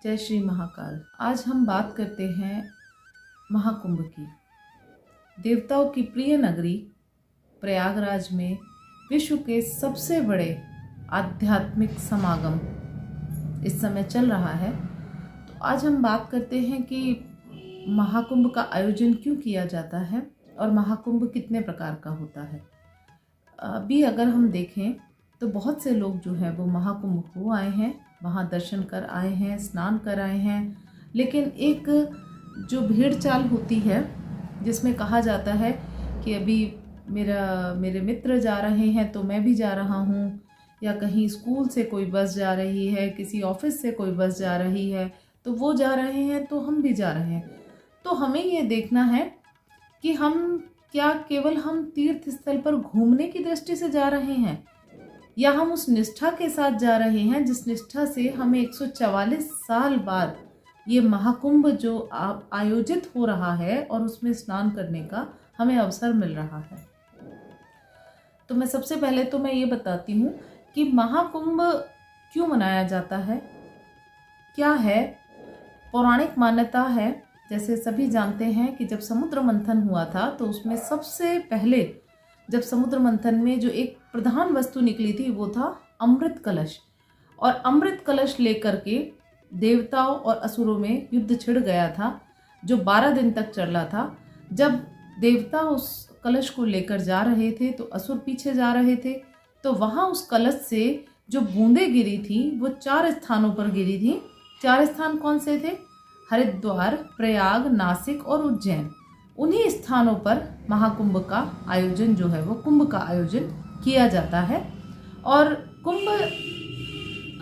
जय श्री महाकाल। आज हम बात करते हैं महाकुंभ की। देवताओं की प्रिय नगरी प्रयागराज में विश्व के सबसे बड़े आध्यात्मिक समागम इस समय चल रहा है। तो आज हम बात करते हैं कि महाकुंभ का आयोजन क्यों किया जाता है और महाकुंभ कितने प्रकार का होता है। अभी अगर हम देखें तो बहुत से लोग जो है वो महाकुंभ हो आए हैं, वहाँ दर्शन कर आए हैं, स्नान कर आए हैं, लेकिन एक जो भीड़ चाल होती है जिसमें कहा जाता है कि अभी मेरे मित्र जा रहे हैं तो मैं भी जा रहा हूँ, या कहीं स्कूल से कोई बस जा रही है, किसी ऑफिस से कोई बस जा रही है तो वो जा रहे हैं तो हम भी जा रहे हैं। तो हमें ये देखना है कि हम क्या केवल हम तीर्थ स्थल पर घूमने की दृष्टि से जा रहे हैं, या हम उस निष्ठा के साथ जा रहे हैं जिस निष्ठा से हमें 144 साल बाद ये महाकुंभ जो आयोजित हो रहा है और उसमें स्नान करने का हमें अवसर मिल रहा है। तो मैं सबसे पहले तो मैं ये बताती हूँ कि महाकुंभ क्यों मनाया जाता है, क्या है। पौराणिक मान्यता है, जैसे सभी जानते हैं कि जब समुद्र मंथन हुआ था तो उसमें सबसे पहले जब समुद्र मंथन में जो एक प्रधान वस्तु निकली थी वो था अमृत कलश, और अमृत कलश लेकर के देवताओं और असुरों में युद्ध छिड़ गया था जो 12 दिन तक चला था। जब देवता उस कलश को लेकर जा रहे थे तो असुर पीछे जा रहे थे, तो वहाँ उस कलश से जो बूंदें गिरी थी वो 4 स्थानों पर गिरी थी। 4 स्थान कौन से थे? हरिद्वार, प्रयाग, नासिक और उज्जैन। उन्हीं स्थानों पर महाकुंभ का आयोजन जो है वो कुंभ का आयोजन किया जाता है। और कुंभ,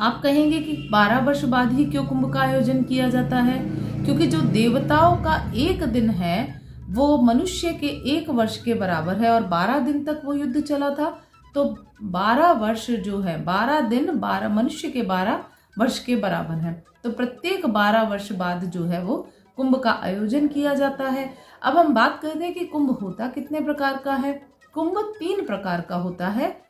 आप कहेंगे कि 12 वर्ष बाद ही क्यों कुंभ का आयोजन किया जाता है? क्योंकि जो देवताओं का एक दिन है वो मनुष्य के 1 वर्ष के बराबर है, और 12 दिन तक वो युद्ध चला था। तो 12 वर्ष जो है, 12 दिन 12 मनुष्य के 12 वर्ष के बराबर है। तो प्रत्येक 12 वर्ष बाद जो है वो कुंभ का आयोजन किया जाता है। अब हम बात करते हैं कि कुंभ होता कितने प्रकार का है। कुंभ 3 प्रकार का होता है।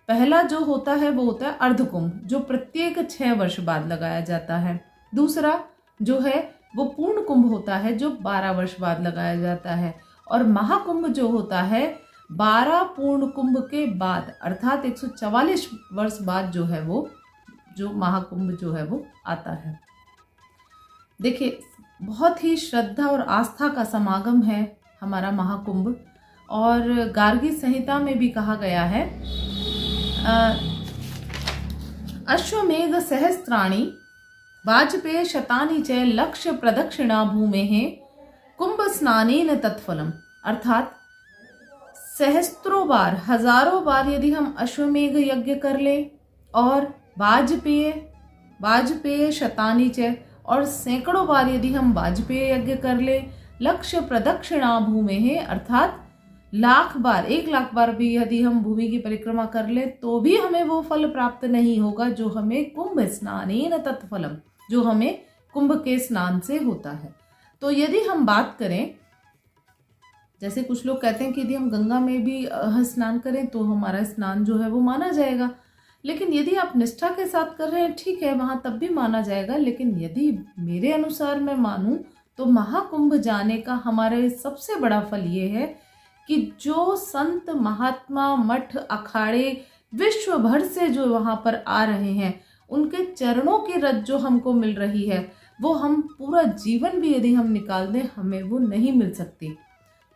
पहला जो होता है वो होता है अर्धकुंभ, जो प्रत्येक 6 वर्ष बाद लगाया जाता है। दूसरा जो है वो पूर्ण कुंभ होता है जो 12 वर्ष बाद लगाया जाता है। और महाकुंभ जो होता है 12 पूर्ण कुंभ के बाद, अर्थात 144 वर्ष बाद जो है वो जो महाकुंभ जो है वो आता है। देखिए, बहुत ही श्रद्धा और आस्था का समागम है हमारा महाकुंभ, और गार्गी संहिता में भी कहा गया है अश्वमेघ सहस्त्राणि वाजपेय शतानि च लक्ष्य प्रदक्षिणा भूमेः कुंभ स्नानेन तत्फलम। अर्थात सहस्त्रों बार, हजारों बार यदि हम अश्वमेघ यज्ञ कर ले, और वाजपेय शतानि च, और सैकड़ों बार यदि हम वाजपेय यज्ञ कर ले, लक्ष्य प्रदक्षिणा भूमेः, अर्थात 1,00,000 बार, 1,00,000 बार भी यदि हम भूमि की परिक्रमा कर ले तो भी हमें वो फल प्राप्त नहीं होगा जो हमें कुंभ स्नानेन तत्फलम, जो हमें कुंभ के स्नान से होता है। तो यदि हम बात करें, जैसे कुछ लोग कहते हैं कि यदि हम गंगा में भी स्नान करें तो हमारा स्नान जो है वो माना जाएगा, लेकिन यदि आप निष्ठा के साथ कर रहे हैं, ठीक है, वहाँ तब भी माना जाएगा। लेकिन यदि मेरे अनुसार मैं मानूं तो महाकुंभ जाने का हमारे सबसे बड़ा फल ये है कि जो संत महात्मा, मठ, अखाड़े विश्व भर से जो वहाँ पर आ रहे हैं, उनके चरणों की रज जो हमको मिल रही है वो हम पूरा जीवन भी यदि हम निकाल दें हमें वो नहीं मिल सकती।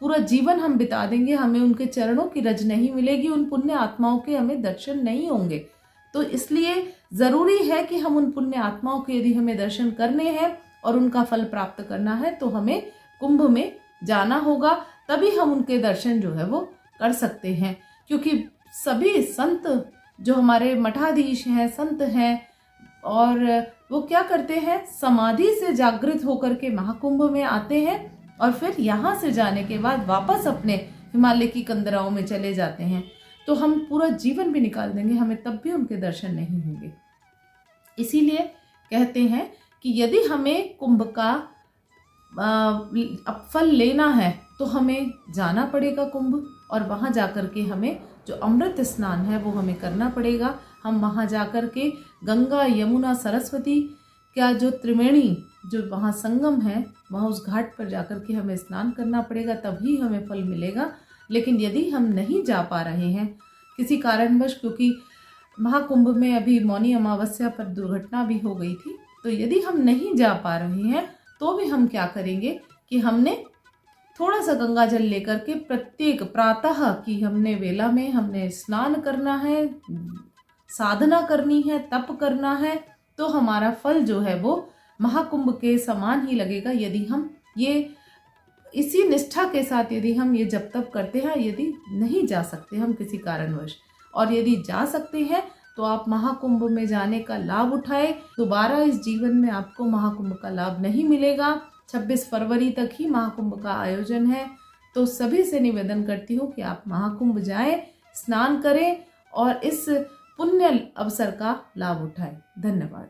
पूरा जीवन हम बिता देंगे, हमें उनके चरणों की रज नहीं मिलेगी, उन पुण्य आत्माओं के हमें दर्शन नहीं होंगे। तो इसलिए ज़रूरी है कि हम उन पुण्य आत्माओं के यदि हमें दर्शन करने हैं और उनका फल प्राप्त करना है तो हमें कुंभ में जाना होगा, तभी हम उनके दर्शन जो है वो कर सकते हैं। क्योंकि सभी संत जो हमारे मठाधीश हैं, संत हैं, और वो क्या करते हैं, समाधि से जागृत होकर के महाकुंभ में आते हैं और फिर यहाँ से जाने के बाद वापस अपने हिमालय की कंदराओं में चले जाते हैं। तो हम पूरा जीवन भी निकाल देंगे, हमें तब भी उनके दर्शन नहीं होंगे। इसीलिए कहते हैं कि यदि हमें कुंभ का फल लेना है तो हमें जाना पड़ेगा कुंभ, और वहाँ जाकर के हमें जो अमृत स्नान है वो हमें करना पड़ेगा। हम वहाँ जाकर के गंगा, यमुना, सरस्वती क्या जो त्रिवेणी जो वहाँ संगम है, वहाँ उस घाट पर जाकर के हमें स्नान करना पड़ेगा, तभी हमें फल मिलेगा। लेकिन यदि हम नहीं जा पा रहे हैं किसी कारणवश, क्योंकि महाकुंभ में अभी मौनी अमावस्या पर दुर्घटना भी हो गई थी, तो यदि हम नहीं जा पा रहे हैं तो भी हम क्या करेंगे कि हमने थोड़ा सा गंगा जल लेकर के प्रत्येक प्रातः की हमने वेला में हमने स्नान करना है, साधना करनी है, तप करना है, तो हमारा फल जो है वो महाकुंभ के समान ही लगेगा। यदि हम ये इसी निष्ठा के साथ यदि हम ये जप तप करते हैं, यदि नहीं जा सकते हम किसी कारणवश, और यदि जा सकते हैं तो आप महाकुंभ में जाने का लाभ उठाएं। दोबारा इस जीवन में आपको महाकुंभ का लाभ नहीं मिलेगा। 26 फरवरी तक ही महाकुंभ का आयोजन है, तो सभी से निवेदन करती हूँ कि आप महाकुंभ जाएं, स्नान करें और इस पुण्य अवसर का लाभ उठाएं। धन्यवाद।